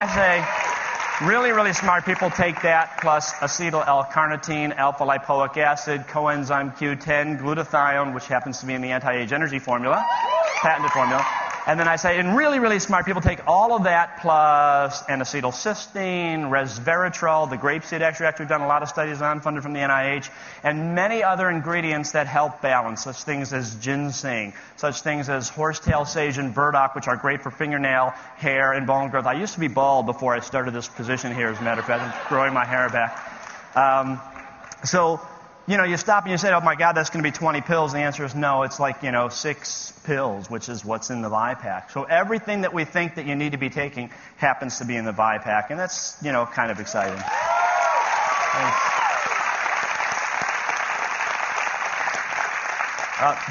I say really, really smart people take that plus acetyl L-carnitine, alpha-lipoic acid, coenzyme Q10, glutathione, which happens to be in the anti-age energy formula, patented formula. And then I say, and really, really smart people take all of that plus N-acetylcysteine, resveratrol, the grapeseed extract we've done a lot of studies on, funded from the NIH, and many other ingredients that help balance, such things as ginseng, such things as horsetail sage and burdock, which are great for fingernail, hair, and bone growth. I used to be bald before I started this position here, as a matter of fact. I'm growing my hair back. You know, you stop and you say, oh my God, that's going to be 20 pills. And the answer is no, it's like, 6 pills, which is what's in the Vi-Pak. So everything that we think that you need to be taking happens to be in the Vi-Pak. And that's, kind of exciting.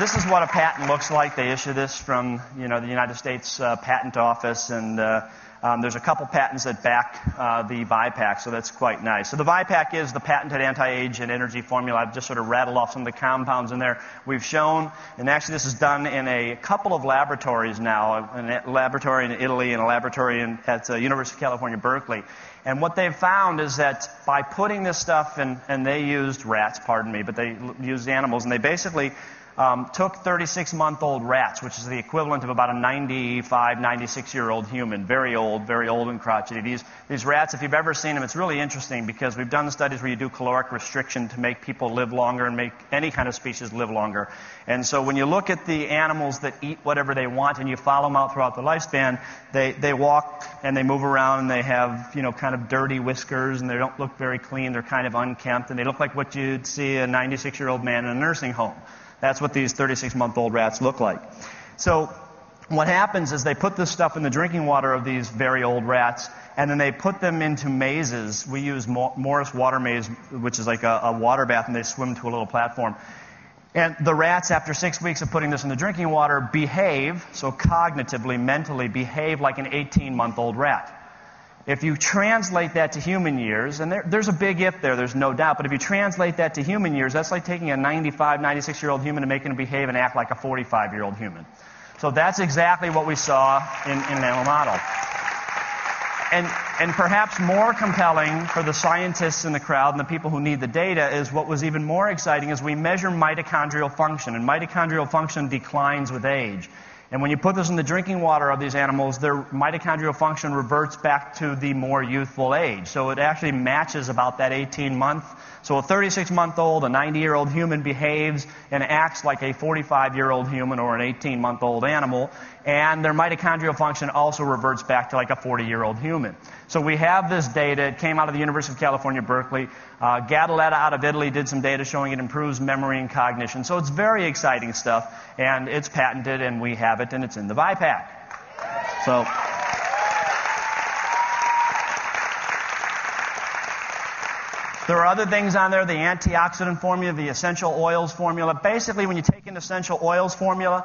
This is what a patent looks like. They issue this from, the United States Patent Office, and there's a couple patents that back the Vi-Pak, so that's quite nice. So the Vi-Pak is the patented anti-age and energy formula. I've just sort of rattled off some of the compounds in there. We've shown, and actually this is done in a couple of laboratories now, a laboratory in Italy and a laboratory at the University of California, Berkeley. And what they've found is that by putting this stuff in, and they used rats, pardon me, but they used animals, and they basically took 36-month-old rats, which is the equivalent of about a 95, 96-year-old human, very old and crotchety. These rats, if you've ever seen them, it's really interesting because we've done studies where you do caloric restriction to make people live longer and make any kind of species live longer. And so when you look at the animals that eat whatever they want and you follow them out throughout the lifespan, they walk and they move around and they have, kind of dirty whiskers and they don't look very clean. They're kind of unkempt and they look like what you'd see a 96-year-old man in a nursing home. That's what these 36-month-old rats look like. So what happens is they put this stuff in the drinking water of these very old rats, and then they put them into mazes. We use Morris water maze, which is like a water bath, and they swim to a little platform. And the rats, after 6 weeks of putting this in the drinking water, behave, so cognitively, mentally, behave like an 18-month-old rat. If you translate that to human years, and there's a big if there, there's no doubt, but if you translate that to human years, that's like taking a 95, 96-year-old human and making him behave and act like a 45-year-old human. So that's exactly what we saw in an animal model. And perhaps more compelling for the scientists in the crowd and the people who need the data is what was even more exciting is we measure mitochondrial function, and mitochondrial function declines with age. And when you put this in the drinking water of these animals, their mitochondrial function reverts back to the more youthful age. So it actually matches about that 18-month. So a 36-month-old, a 90-year-old human behaves and acts like a 45-year-old human or an 18-month-old animal. And their mitochondrial function also reverts back to like a 40-year-old human. So we have this data. It came out of the University of California, Berkeley. Gadaletta out of Italy did some data showing it improves memory and cognition. So it's very exciting stuff, and it's patented, and we have it, and it's in the Vi-Pak. So there are other things on there, the antioxidant formula, the essential oils formula. Basically, when you take an essential oils formula,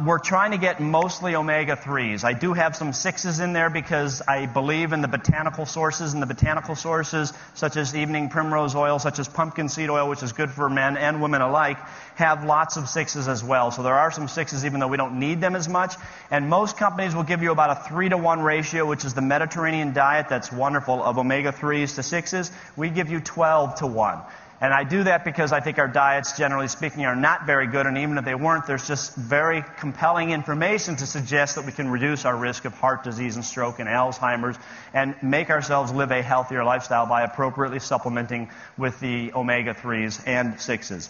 we're trying to get mostly omega-3s. I do have some 6s in there because I believe in the botanical sources, and the botanical sources, such as evening primrose oil, such as pumpkin seed oil, which is good for men and women alike, have lots of 6s as well. So there are some 6s even though we don't need them as much. And most companies will give you about a 3-to-1 ratio, which is the Mediterranean diet that's wonderful, of omega-3s to 6s. We give you 12-to-1. And I do that because I think our diets, generally speaking, are not very good, and even if they weren't, there's just very compelling information to suggest that we can reduce our risk of heart disease and stroke and Alzheimer's and make ourselves live a healthier lifestyle by appropriately supplementing with the omega-3s and 6s.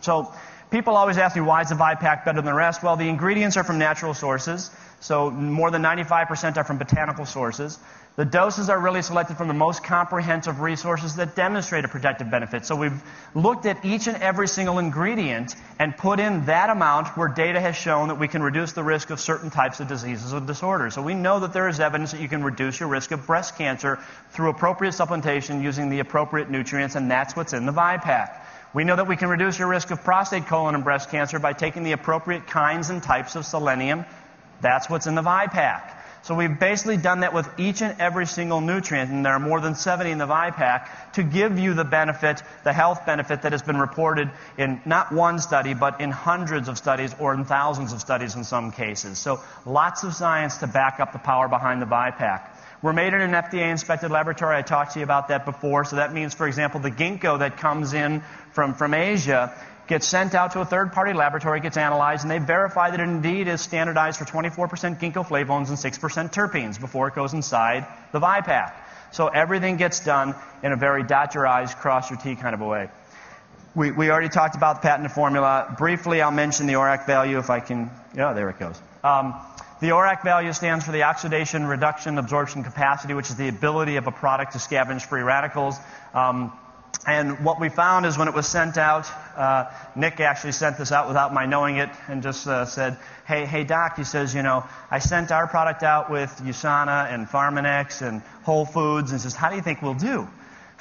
So people always ask me, why is the Vi-Pak better than the rest? Well, the ingredients are from natural sources, so more than 95% are from botanical sources. The doses are really selected from the most comprehensive resources that demonstrate a protective benefit. So we've looked at each and every single ingredient and put in that amount where data has shown that we can reduce the risk of certain types of diseases or disorders. So we know that there is evidence that you can reduce your risk of breast cancer through appropriate supplementation using the appropriate nutrients, and that's what's in the Vi-Pak. We know that we can reduce your risk of prostate, colon, and breast cancer by taking the appropriate kinds and types of selenium. That's what's in the Vi-Pak. So we've basically done that with each and every single nutrient, and there are more than 70 in the Vi-Pak, to give you the benefit, the health benefit that has been reported in not one study, but in hundreds of studies or in thousands of studies in some cases. So lots of science to back up the power behind the Vi-Pak. We're made in an FDA-inspected laboratory. I talked to you about that before. So that means, for example, the ginkgo that comes in from Asia gets sent out to a third-party laboratory, gets analyzed, and they verify that it indeed is standardized for 24% ginkgo flavonoids and 6% terpenes before it goes inside the Vi-Pak. So everything gets done in a very dot your I's, cross your T kind of a way. We already talked about the patented formula. Briefly, I'll mention the ORAC value if I can. Yeah, there it goes. The ORAC value stands for the oxidation reduction absorption capacity, which is the ability of a product to scavenge free radicals. And what we found is when it was sent out, Nick actually sent this out without my knowing it and just said, hey, Doc, he says, you know, I sent our product out with USANA and Pharmanex and Whole Foods, and says, how do you think we'll do?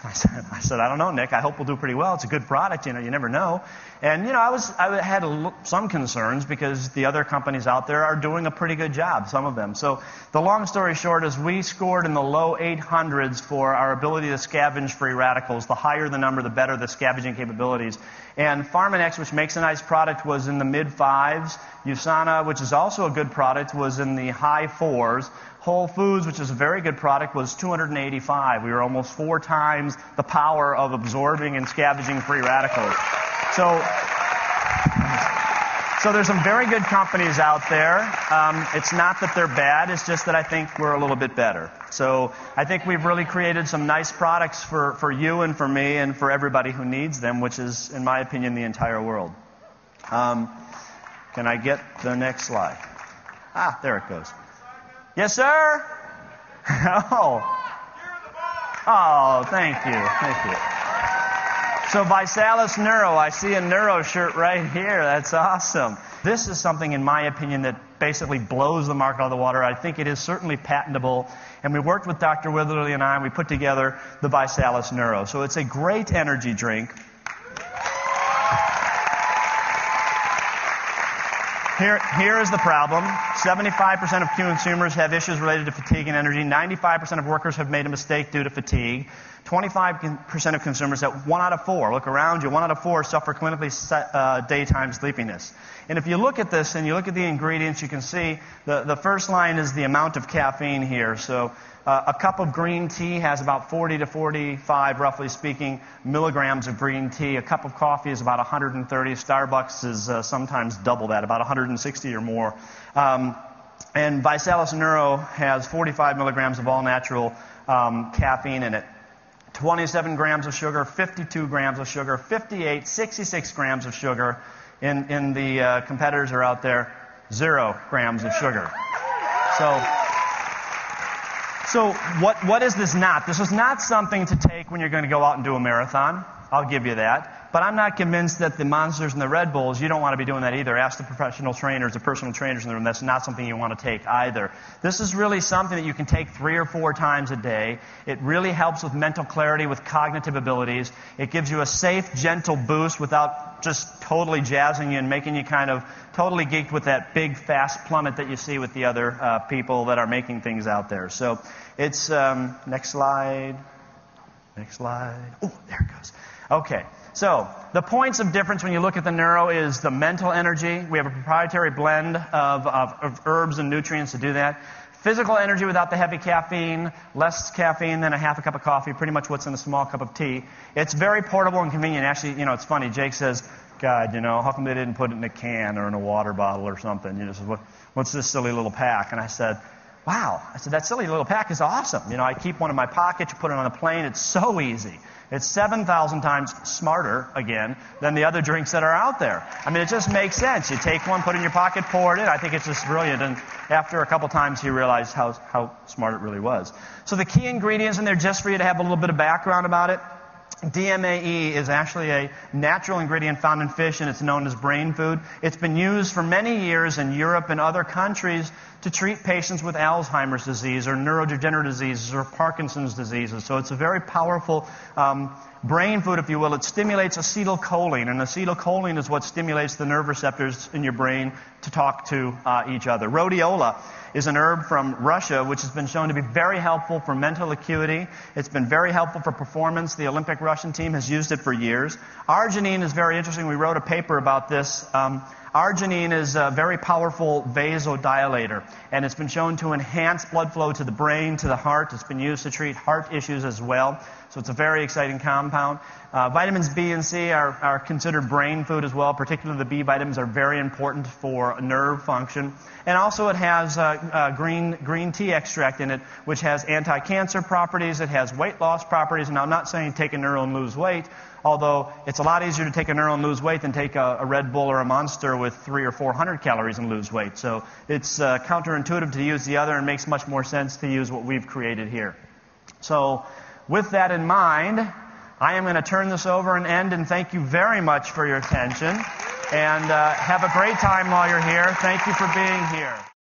I said, I don't know, Nick. I hope we'll do pretty well. It's a good product, you know, you never know. And, you know, I had some concerns because the other companies out there are doing a pretty good job, some of them. So the long story short is we scored in the low 800s for our ability to scavenge free radicals. The higher the number, the better the scavenging capabilities. And Pharmanex, which makes a nice product, was in the mid-5s. USANA, which is also a good product, was in the high 4s. Whole Foods, which is a very good product, was 285. We were almost 4 times the power of absorbing and scavenging free radicals. So there's some very good companies out there. It's not that they're bad, it's just that I think we're a little bit better. So I think we've really created some nice products for you and for me and for everybody who needs them, which is, in my opinion, the entire world. Can I get the next slide? Ah, there it goes. Yes, sir? Oh, thank you. Thank you. So Visalus Neuro, I see a Neuro shirt right here. That's awesome. This is something, in my opinion, that basically blows the market out of the water. I think it is certainly patentable. And we worked with Dr. Witherly and I, and we put together the Visalus Neuro. So it's a great energy drink. Here is the problem. 75% of consumers have issues related to fatigue and energy. 95% of workers have made a mistake due to fatigue. 25% of consumers, at 1 out of 4, look around you, 1 out of 4 suffer clinically daytime sleepiness. And if you look at this and you look at the ingredients, you can see the first line is the amount of caffeine here. So a cup of green tea has about 40 to 45, roughly speaking, milligrams of green tea. A cup of coffee is about 130. Starbucks is sometimes double that, about 160 or more. And Visalus Neuro has 45 milligrams of all-natural caffeine in it. 27 grams of sugar, 52 grams of sugar, 58, 66 grams of sugar. In the competitors are out there, 0 grams of sugar. So what is this not? This is not something to take when you're going to go out and do a marathon. I'll give you that. But I'm not convinced that the Monsters and the Red Bulls, you don't want to be doing that either. Ask the professional trainers, the personal trainers in the room. That's not something you want to take either. This is really something that you can take 3 or 4 times a day. It really helps with mental clarity, with cognitive abilities. It gives you a safe, gentle boost without just totally jazzing you and making you kind of totally geeked with that big, fast plummet that you see with the other people that are making things out there. So it's, next slide. Next slide. Oh, there it goes. Okay. So the points of difference when you look at the Neuro is the mental energy. We have a proprietary blend of herbs and nutrients to do that. Physical energy without the heavy caffeine, less caffeine than a half a cup of coffee, pretty much what's in a small cup of tea. It's very portable and convenient. Actually, you know, it's funny. Jake says, God, you know, how come they didn't put it in a can or in a water bottle or something? You know, says, what's this silly little pack? And I said, wow. I said, that silly little pack is awesome. You know, I keep one in my pocket. You put it on a plane. It's so easy. It's 7,000 times smarter, again, than the other drinks that are out there. I mean, it just makes sense. You take one, put it in your pocket, pour it in. I think it's just brilliant. And after a couple times, you realize how smart it really was. So the key ingredients in there, just for you to have a little bit of background about it, DMAE is actually a natural ingredient found in fish, and it's known as brain food. It's been used for many years in Europe and other countries to treat patients with Alzheimer's disease or neurodegenerative diseases or Parkinson's diseases. So it's a very powerful brain food, if you will. It stimulates acetylcholine, and acetylcholine is what stimulates the nerve receptors in your brain to talk to each other. Rhodiola is an herb from Russia, which has been shown to be very helpful for mental acuity. It's been very helpful for performance. The Olympic Russian team has used it for years. Arginine is very interesting. We wrote a paper about this. Arginine is a very powerful vasodilator, and it's been shown to enhance blood flow to the brain, to the heart. It's been used to treat heart issues as well. So it's a very exciting compound. Vitamins B and C are considered brain food as well. Particularly the B vitamins are very important for nerve function. And also it has green tea extract in it, which has anti-cancer properties. It has weight loss properties. And I'm not saying take a Neuro and lose weight, although it's a lot easier to take a Neuro and lose weight than take a Red Bull or a Monster with 300 or 400 calories and lose weight. So it's counterintuitive to use the other and makes much more sense to use what we've created here. So with that in mind, I am going to turn this over and end, and thank you very much for your attention. And have a great time while you're here. Thank you for being here.